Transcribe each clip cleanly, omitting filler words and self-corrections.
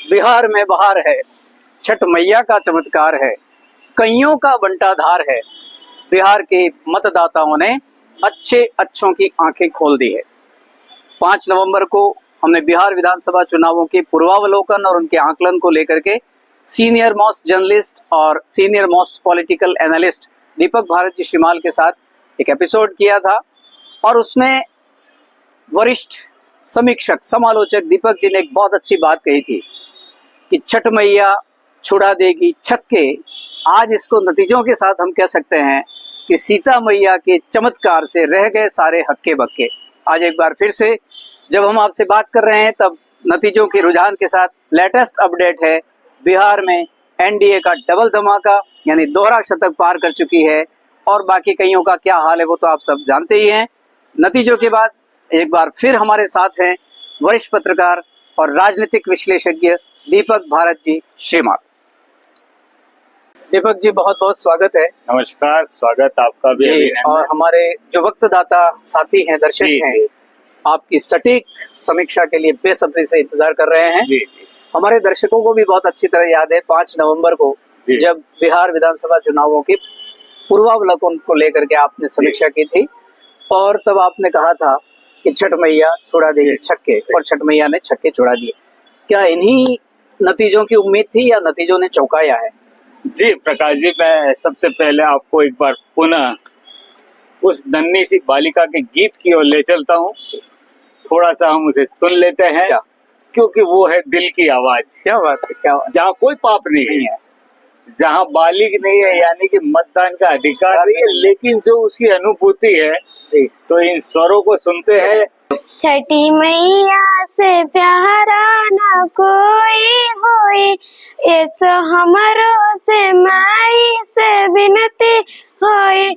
बिहार में बहार है, छठ मैया का चमत्कार है, कईयों का बंटाधार है। बिहार के मतदाताओं ने अच्छे अच्छों की आंखें खोल दी है। 5 नवंबर को हमने बिहार विधानसभा चुनावों के पूर्वावलोकन और उनके आकलन को लेकर के सीनियर मोस्ट जर्नलिस्ट और सीनियर मोस्ट पॉलिटिकल एनालिस्ट दीपक भारत जी श्रीमाल के साथ एक एपिसोड किया था और उसमें वरिष्ठ समीक्षक समालोचक दीपक जी ने एक बहुत अच्छी बात कही थी कि छठ मैया छुड़ा देगी छक्के। आज इसको नतीजों के साथ हम कह सकते हैं कि सीता मैया के चमत्कार से रह गए सारे हक्के बक्के। आज एक बार फिर से जब हम आपसे बात कर रहे हैं तब नतीजों के रुझान के साथ लेटेस्ट अपडेट है। बिहार में एनडीए का डबल धमाका यानी दोहरा शतक पार कर चुकी है और बाकी कईयों का क्या हाल है वो तो आप सब जानते ही हैं। नतीजों के बाद एक बार फिर हमारे साथ हैं वरिष्ठ पत्रकार और राजनीतिक विश्लेषज्ञ दीपक भारत जी श्रीमाल। दीपक जी बहुत बहुत स्वागत है। नमस्कार, स्वागत आपका भी जी। और हमारे जो वक्तदाता साथी हैं, दर्शक हैं, आपकी सटीक समीक्षा के लिए बेसब्री से इंतजार कर रहे हैं। जी। हमारे दर्शकों को भी बहुत अच्छी तरह याद है 5 नवंबर को जब बिहार विधानसभा चुनावों के पूर्वावलोकन को लेकर के आपने समीक्षा की थी और तब आपने कहा था कि छठ मैया छुड़ा देगी छक्के और छठ मैया ने छक्के छुड़ा दिए। क्या इन्हीं नतीजों की उम्मीद थी या नतीजों ने चौंकाया है? जी प्रकाश जी, मैं सबसे पहले आपको एक बार पुनः उस नन्ही सी बालिका के गीत की ओर ले चलता हूँ। थोड़ा सा हम उसे सुन लेते हैं क्योंकि वो है दिल की आवाज। क्या बात है, क्या बात। जहाँ कोई पाप नहीं है, जहाँ बालिग नहीं है यानी कि मतदान का अधिकार नहीं है, लेकिन जो उसकी अनुभूति है जी। तो इन स्वरों को सुनते हैं। छठी मैया से प्यारा न कोई होई, ऐसो हमरो से माई से विनती होई।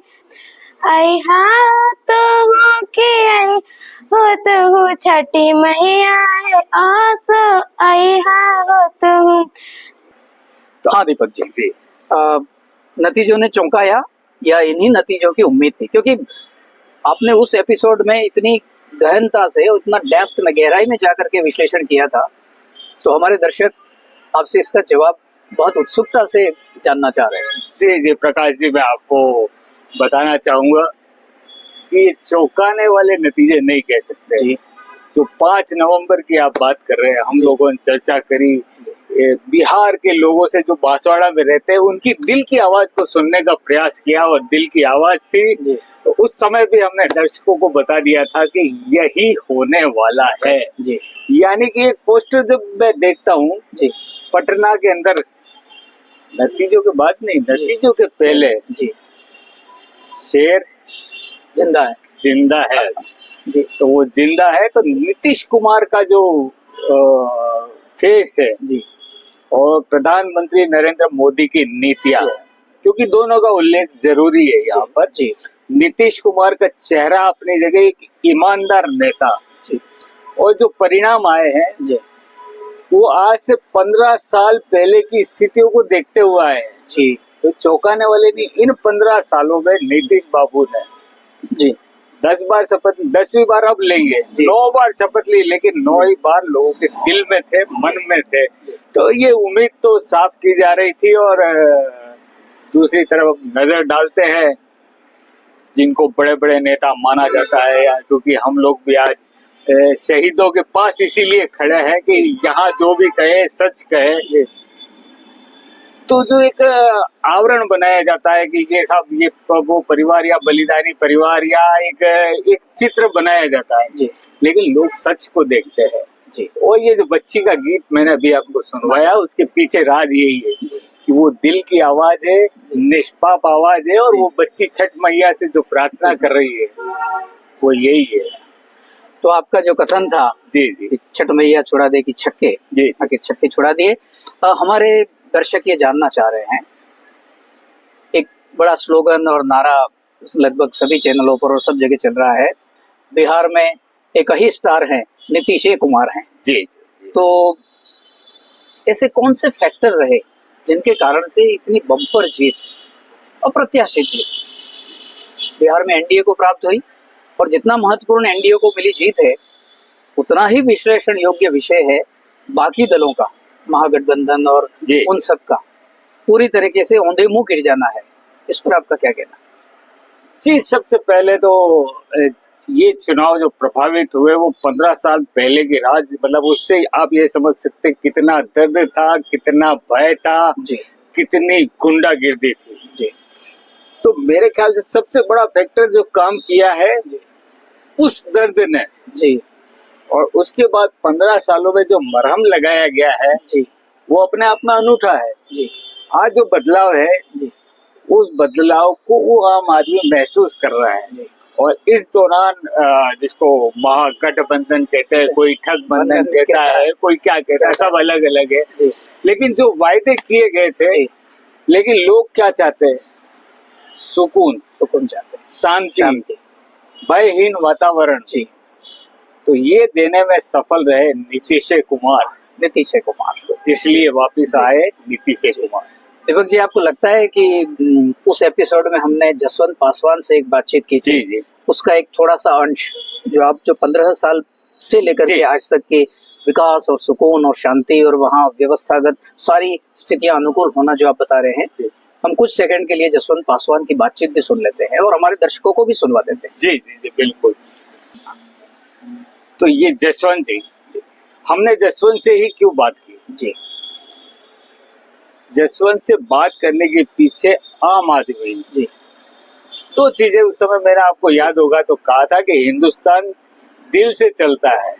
आई हाँ तो हो के आई हो तो हो छठी मैया है आसो आई हाँ हो तो हूँ। तो हाँ दीपक जी, नतीजों ने चौंकाया या इन्हीं नतीजों की उम्मीद थी? क्योंकि आपने उस एपिसोड में इतनी गहनता से, उतना डेप्थ में, गहराई में जाकर के विश्लेषण किया था, तो हमारे दर्शक आपसे इसका जवाब बहुत उत्सुकता से जानना चाह रहे हैं। जी प्रकाश जी, मैं आपको बताना चाहूंगा कि चौंकाने वाले नतीजे नहीं कह सकते जी। जो 5 नवंबर की आप बात कर रहे हैं, हम लोगों ने चर्चा करी बिहार के लोगों से जो बांसवाड़ा में रहते हैं, उनकी दिल की आवाज को सुनने का प्रयास किया और दिल की आवाज थी। तो उस समय भी हमने दर्शकों को बता दिया था कि यही होने वाला है जी। यानी कि एक पोस्टर जब मैं देखता हूँ जी पटना के अंदर, नतीजों के बाद नहीं, नतीजों के पहले जी, शेर जिंदा है जी। तो वो जिंदा है तो नीतीश कुमार का जो फेस है जी और प्रधानमंत्री नरेंद्र मोदी की नीतियां, क्योंकि दोनों का उल्लेख जरूरी है यहाँ पर जी। नीतीश कुमार का चेहरा अपनी जगह एक ईमानदार नेता जी। और जो परिणाम आए हैं जी, वो आज से 15 साल पहले की स्थितियों को देखते हुए आए हैं जी। तो चौंकाने वाले नहीं, इन 15 सालों में नीतीश बाबू ने जी 10 बार शपथ, 10वीं बार अब लेंगे, 9 बार शपथ ली, लेकिन 9 ही बार लोगों के दिल में थे, मन में थे। तो ये उम्मीद तो साफ की जा रही थी। और दूसरी तरफ नजर डालते हैं जिनको बड़े बड़े नेता माना जाता है, या क्योंकि हम लोग भी आज शहीदों के पास इसीलिए खड़े हैं कि यहाँ जो भी कहे सच कहे। तो जो एक आवरण बनाया जाता है कि ये सब ये वो परिवार या बलिदानी परिवार या एक चित्र बनाया जाता है जी। लेकिन लोग सच को देखते हैं जी। और ये जो बच्ची का गीत मैंने अभी आपको सुनवाया, उसके पीछे राज यही है कि वो दिल की आवाज है, निष्पाप आवाज है, और वो बच्ची छठ मैया से जो प्रार्थना कर रही है वो यही है। तो आपका जो कथन था जी छठ मैया छुड़ा देगी छक्के जी, आखिर छक्के छुड़ा दिए। हमारे दर्शक ये जानना चाह रहे हैं, एक बड़ा स्लोगन और नारा लगभग सभी चैनलों पर और सब जगह चल रहा है, बिहार में एक ही स्टार है, नीतीश कुमार हैं जी। तो ऐसे कौन से फैक्टर रहे जिनके कारण से इतनी बम्पर जीत, अप्रत्याशित जीत बिहार में एनडीए को प्राप्त हुई? और जितना महत्वपूर्ण एनडीए को मिली जीत है, उतना ही विश्लेषण योग्य विषय है बाकी दलों का महागठबंधन और जी। उन सब का पूरी तरीके से औंधे मुंह गिर जाना है, इस पर आपका क्या कहना? जी, सबसे पहले तो ये चुनाव जो प्रभावित हुए वो 15 साल पहले के राज, मतलब उससे आप ये समझ सकते कितना दर्द था, कितना भय था, जी कितनी गुंडागिर्दी थी। जी तो मेरे ख्याल से सबसे बड़ा फैक्टर जो काम किया है उस दर्द ने, जी और उसके बाद 15 सालों में जो मरहम लगाया गया है जी वो अपने आप में अनूठा है। जी आज जो बदलाव है जी उस बदलाव को वो आम आदमी महसूस कर रहा है। जी। और इस दौरान जिसको महागठबंधन कहते हैं, कोई ठग बंधन कहता है, कोई क्या कहता है, सब अलग अलग है। जी लेकिन जो वायदे किए गए थे, जी लेकिन लोग क्या चाहते हैं? सुकून, सुकून चाहते हैं, शांति, शांति। भयहीन वातावरण। जी तो ये देने में सफल रहे नीतीश कुमार, नीतीश कुमार। तो इसलिए वापिस आए नीतीश कुमार। दीपक जी, आपको लगता है कि उस एपिसोड में हमने जसवंत पासवान से एक बातचीत की थी, जी जी, उसका एक थोड़ा सा अंश जो 15 साल से लेकर जी। के आज तक के विकास और सुकून और शांति और वहाँ व्यवस्थागत सारी स्थितियां अनुकूल होना जो आप बता रहे हैं, हम कुछ सेकंड के लिए जसवंत पासवान की बातचीत भी सुन लेते हैं और हमारे दर्शकों को भी सुनवा देते हैं। जी जी जी, बिल्कुल। तो ये जसवंत जी, हमने जसवंत से ही क्यों बात की? जी जसवंत से बात करने के पीछे आम आदमी जी दो चीजें उस समय मेरा आपको याद होगा तो कहा था कि हिंदुस्तान दिल से चलता है,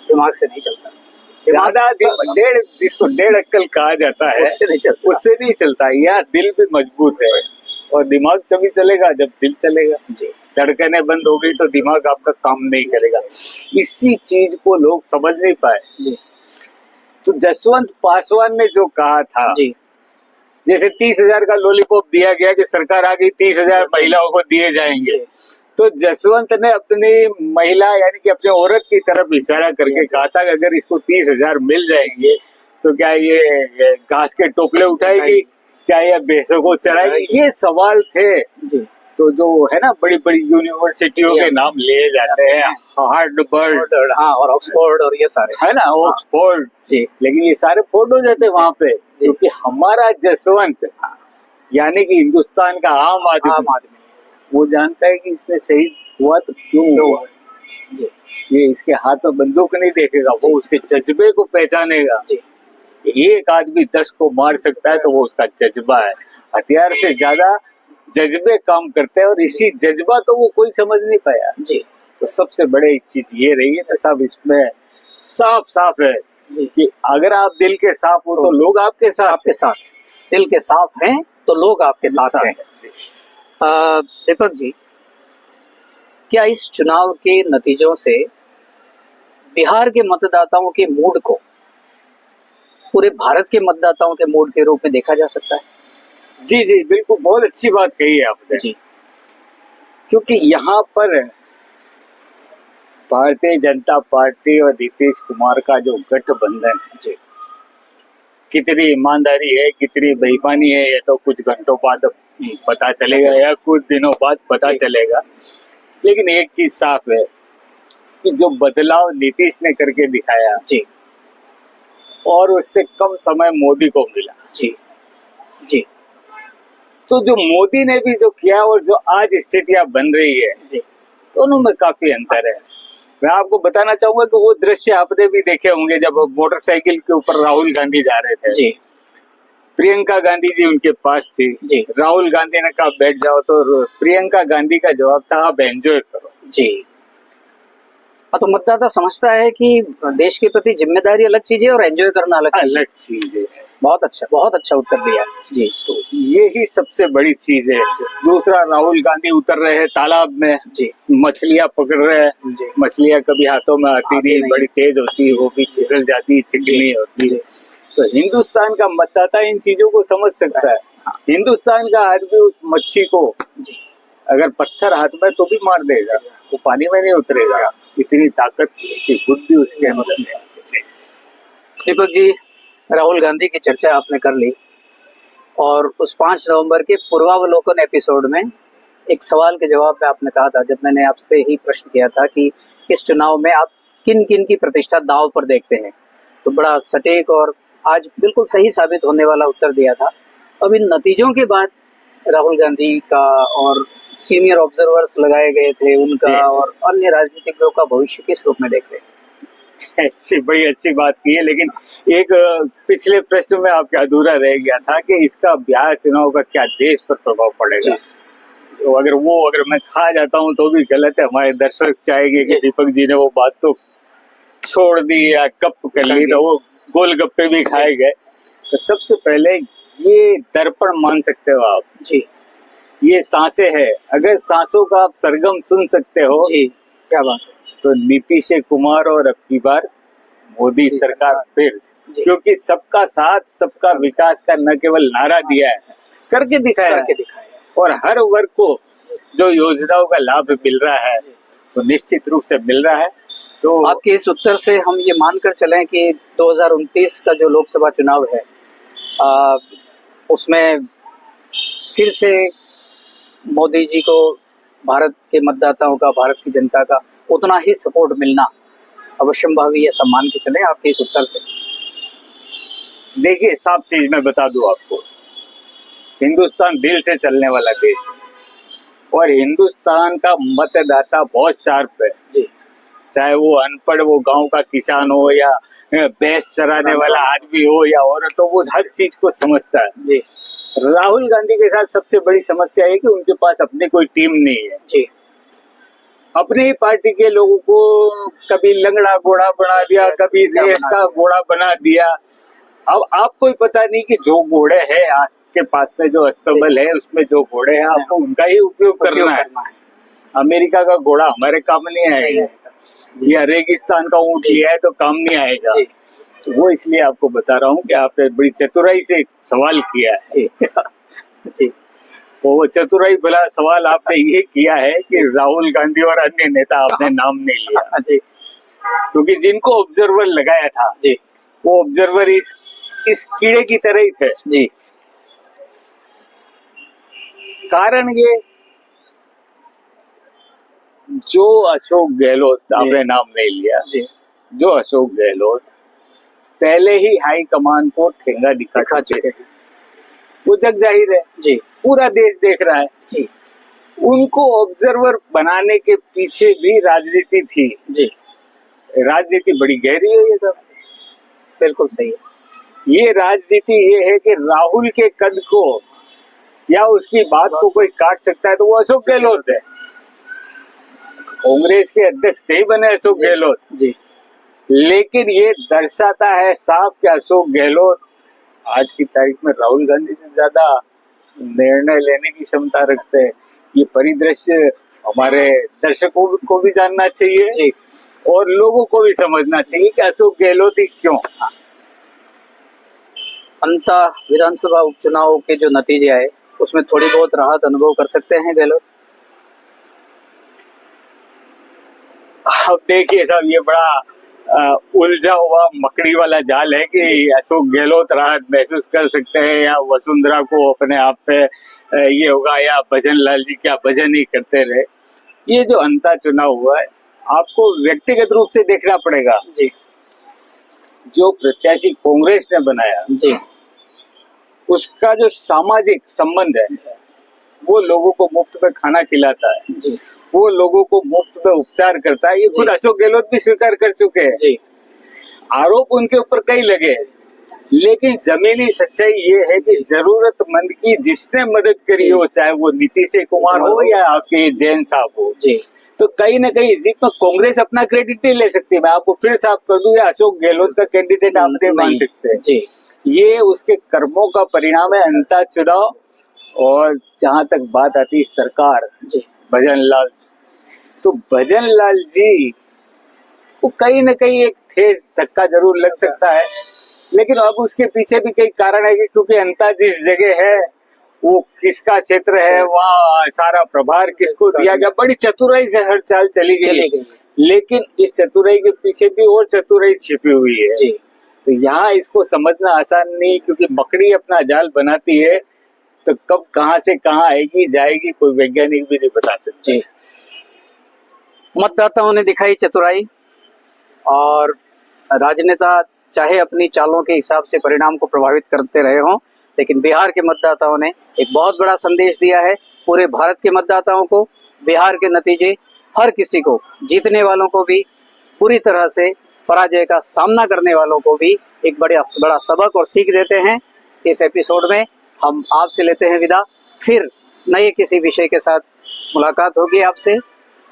दिमाग से नहीं चलता। ज्यादा जिसको डेढ़ अक्कल कहा जाता है उससे नहीं चलता। उससे नहीं चलता। यह दिल भी मजबूत है और दिमाग तभी चलेगा जब दिल चलेगा। जी धड़कने बंद हो गई तो दिमाग आपका काम नहीं करेगा। इसी चीज को लोग समझ नहीं पाए। जी तो जसवंत पासवान ने जो कहा था, जी जैसे 30,000 का लॉलीपॉप दिया गया कि सरकार आ गई 30,000 महिलाओं को दिए जाएंगे, तो जसवंत ने अपनी महिला यानी कि अपने औरत की तरफ इशारा करके कहा था कि अगर इसको 30,000 मिल जाएंगे तो क्या ये घास के टोपले उठाएगी, क्या ये भैंसों को चराएगी? ये सवाल थे। जी तो जो है ना, बड़ी बड़ी यूनिवर्सिटियों के नाम लिए जाते हैं, हार्वर्ड, हाँ, और ऑक्सफोर्ड और ये सारे, है ना, ऑक्सफोर्ड, जी लेकिन ये सारे फोर्ड हो जाते हैं वहां पे, क्योंकि हमारा जसवंत यानी कि हिंदुस्तान का आम आदमी वो जानता है कि इसने शहीद हुआ तो क्यों हुआ। जी ये इसके हाथ में बंदूक नहीं देखेगा, वो उसके जज्बे को पहचानेगा। जी एक आदमी 10 को मार सकता है तो वो उसका जज्बा है। हथियार से ज्यादा जज्बे काम करते हैं और इसी जज्बा तो वो कोई समझ नहीं पाया। जी तो सबसे बड़ी चीज ये रही है। तो सब इसमें साफ साफ है कि अगर आप दिल के साफ हो तो लोग आपके साथ दिल के साफ हैं तो लोग आपके साथ हैं। दीपक जी, क्या इस चुनाव के नतीजों से बिहार के मतदाताओं के मूड को पूरे भारत के मतदाताओं के मूड के रूप में देखा जा सकता है? जी जी बिल्कुल, बहुत अच्छी बात कही है आपने जी। क्योंकि यहाँ पर भारतीय जनता पार्टी और नीतीश कुमार का जो गठबंधन है, कितनी ईमानदारी है, कितनी बेईमानी है, ये तो कुछ घंटों बाद पता चलेगा या कुछ दिनों बाद पता चलेगा। लेकिन एक चीज साफ है कि जो बदलाव नीतीश ने करके दिखाया जी और उससे कम समय मोदी को मिला, जी जी, तो जो मोदी ने भी जो किया और जो आज स्थितियां बन रही है जी, दोनों में काफी अंतर है। मैं आपको बताना चाहूंगा कि वो दृश्य आपने भी देखे होंगे जब मोटरसाइकिल के ऊपर राहुल गांधी जा रहे थे जी, प्रियंका गांधी जी उनके पास थी जी, राहुल गांधी ने कहा बैठ जाओ, तो प्रियंका गांधी का जवाब था आप एंजॉय करो। जी। तो मतदाता समझता है कि देश के प्रति जिम्मेदारी अलग चीज है और एंजॉय करना अलग चीज है। बहुत अच्छा उत्तर दिया जी। तो ये ही सबसे बड़ी चीज है। दूसरा, राहुल गांधी उतर रहे हैं तालाब में जी, मछलियां पकड़ रहे हैं। मछलियां कभी हाथों में आती नहीं, बड़ी तेज होती है, वो भी फिसल जाती, चिकनी होती है। तो हिंदुस्तान का मतदाता इन चीजों को समझ सकता है। हिंदुस्तान का आदमी उस मच्छी को अगर पत्थर हाथ में तो भी मार देगा, वो पानी में नहीं उतरेगा। इतनी ताकत की बुद्धि उसके अंदर है। दीपक जी, राहुल गांधी की चर्चा आपने कर ली और उस 5 नवंबर के पूर्वावलोकन एपिसोड में एक सवाल के जवाब में आपने कहा था, जब मैंने आपसे ही प्रश्न किया था कि इस चुनाव में आप किन किन की प्रतिष्ठा दांव पर देखते हैं, तो बड़ा सटीक और आज बिल्कुल सही साबित होने वाला उत्तर दिया था। अब इन नतीजों के बाद राहुल गांधी का और सीनियर ऑब्जर्वर्स लगाए गए थे उनका जी। और अन्य राजनीतिज्ञों का भविष्य किस रूप में देख रहे हैं? अच्छी, बड़ी अच्छी बात की है, लेकिन एक पिछले प्रश्न में आपका अधूरा रह गया था कि इसका बिहार चुनाव का क्या देश पर प्रभाव पड़ेगा। तो अगर मैं खा जाता हूँ तो भी गलत है। हमारे दर्शक चाहेंगे कि दीपक जी ने वो बात तो छोड़ दी या कप कर ली, तो वो गोलगप्पे भी खाए गए। तो सबसे पहले ये दर्पण मान सकते हो आप जी ये सांसें है, अगर सांसों का आप सरगम सुन सकते हो जी, क्या बात है। तो नीतीश कुमार और अब की बार मोदी सरकार फिर, क्योंकि सबका साथ सबका विकास का न केवल नारा दिया है, करके दिखाया है। और हर वर्ग को जो योजनाओं का लाभ मिल रहा है तो निश्चित रूप से मिल रहा है। तो आपके इस उत्तर से हम ये मानकर चलें कि 2029 का जो लोकसभा चुनाव है उसमें फिर से मोदी जी को भारत के मतदाताओं का, भारत की जनता का उतना ही सपोर्ट मिलना अवश्यंभावी, ऐसा मान के चलें आपके इस उत्तर से? देखिए, साफ चीज मैं बता दूं आपको, हिंदुस्तान दिल से चलने वाला देश है और हिंदुस्तान का मतदाता बहुत शार्प है जी। चाहे वो अनपढ़, वो गांव का किसान हो या भैंस चराने वाला आदमी हो या औरत हो, वो हर चीज को समझता है जी। राहुल गांधी के साथ सबसे बड़ी समस्या है कि उनके पास अपनी कोई टीम नहीं है जी। अपनी ही पार्टी के लोगों को कभी लंगड़ा घोड़ा बना दिया, कभी रेस का घोड़ा बना दिया। अब आपको ही पता नहीं कि जो घोड़े हैं आपके पास में, जो अस्तबल है उसमें जो घोड़े हैं, आपको उनका ही उपयोग करना है। अमेरिका का घोड़ा हमारे काम नहीं आएगा, या रेगिस्तान का ऊंट लिया है तो काम नहीं आएगा। तो वो इसलिए आपको बता रहा हूँ कि आपने बड़ी चतुराई से सवाल किया है। जी। तो वो चतुराई भला सवाल आपने ये किया है कि राहुल गांधी और अन्य नेता आपने नाम नहीं लिया जी, क्योंकि जिनको ऑब्जर्वर लगाया था जी, वो ऑब्जर्वर इस कीड़े की तरह ही थे जी। कारण ये, जो अशोक गहलोत, आपने नाम नहीं लिया जी, जो अशोक गहलोत पहले ही हाई कमान को ठेंगा दिखा चुके हैं, वो जग जाहिर है जी, पूरा देश देख रहा है जी। उनको ऑब्जर्वर बनाने के पीछे भी राजनीति थी जी। राजनीति बड़ी गहरी है ये सब, बिल्कुल सही है। ये राजनीति ये है कि राहुल के कद को या उसकी बात को कोई काट सकता है तो वो अशोक गहलोत है। कांग्रेस के अध्यक्ष नहीं बने अशोक गहलोत जी, लेकिन ये दर्शाता है साफ कि अशोक गहलोत आज की तारीख में राहुल गांधी से ज्यादा निर्णय लेने की क्षमता रखते हैं। ये परिदृश्य हमारे दर्शकों को भी जानना चाहिए जी, और लोगों को भी समझना चाहिए कि अशोक गहलोत ही क्यों। अंतः विधानसभा उपचुनाव के जो नतीजे आए उसमें थोड़ी बहुत राहत अनुभव कर सकते हैं गहलोत? अब देखिए साहब, ये बड़ा उलझा हुआ मकड़ी वाला जाल है कि अशोक गहलोत राहत महसूस कर सकते हैं या वसुंधरा को अपने आप पे ये होगा, या भजन लाल जी क्या भजन ही करते रहे। ये जो अंता चुनाव हुआ है आपको व्यक्तिगत रूप से देखना पड़ेगा जी। जो प्रत्याशी कांग्रेस ने बनाया जी, उसका जो सामाजिक संबंध है, वो लोगों को मुफ्त में खाना खिलाता है जी, वो लोगों को मुफ्त में उपचार करता है, ये खुद अशोक गहलोत भी स्वीकार कर चुके हैं जी। आरोप उनके ऊपर कई लगे, लेकिन जमीनी सच्चाई ये है कि जरूरतमंद की जिसने मदद करी हो, चाहे वो नीतीश कुमार हो या आपके जैन साहब हो जी, तो कहीं ना कहीं जीत में कांग्रेस अपना क्रेडिट नहीं ले सकती। मैं आपको फिर साफ कर दूं, या अशोक गहलोत का कैंडिडेट आप नहीं मान सकते जी। ये उसके कर्मों का परिणाम है अंता चुनाव। और जहां तक बात आती है सरकार जी, भजन लाल, तो भजन लाल जी को कहीं ना कहीं एक ठेस धक्का जरूर लग सकता है, लेकिन अब उसके पीछे भी कई कारण है कि क्योंकि अंता जिस जगह है वो किसका क्षेत्र है, वहाँ सारा प्रभार किसको दिया गया, बड़ी चतुराई से हर चाल चली गई। लेकिन इस चतुराई के पीछे भी और चतुराई छिपी हुई है जी। तो यहाँ इसको समझना आसान नहीं, क्योंकि मकड़ी अपना जाल बनाती है तो कब कहाँ से कहाँ आएगी जाएगी कोई वैज्ञानिक भी नहीं बता सकते। मतदाताओं ने दिखाई चतुराई और राजनेता चाहे अपनी चालों के हिसाब से परिणाम को प्रभावित करते रहे हों, लेकिन बिहार के मतदाताओं ने एक बहुत बड़ा संदेश दिया है पूरे भारत के मतदाताओं को। बिहार के नतीजे हर किसी को, जीतने वालों को भी, पूरी तरह से पराजय का सामना करने वालों को भी एक बड़ा सबक और सीख देते हैं। इस एपिसोड में हम आपसे लेते हैं विदा, फिर नए किसी विषय के साथ मुलाकात होगी आपसे।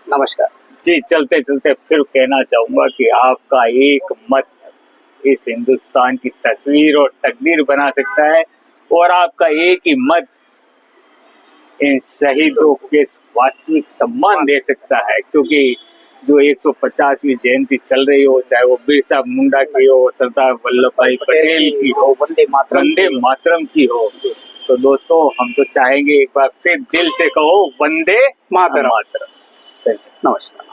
नमस्कार जी। चलते चलते फिर कहना चाहूंगा कि आपका एक मत इस हिंदुस्तान की तस्वीर और तकदीर बना सकता है, और आपका एक ही मत इन शहीदों के वास्तविक सम्मान दे सकता है। क्योंकि जो 150वीं जयंती चल रही हो, चाहे वो बिरसा मुंडा की हो, सरदार वल्लभ भाई पटेल की हो, वंदे मातरम की हो, तो दोस्तों हम तो चाहेंगे एक बार फिर दिल से कहो वंदे मातरम। नमस्कार।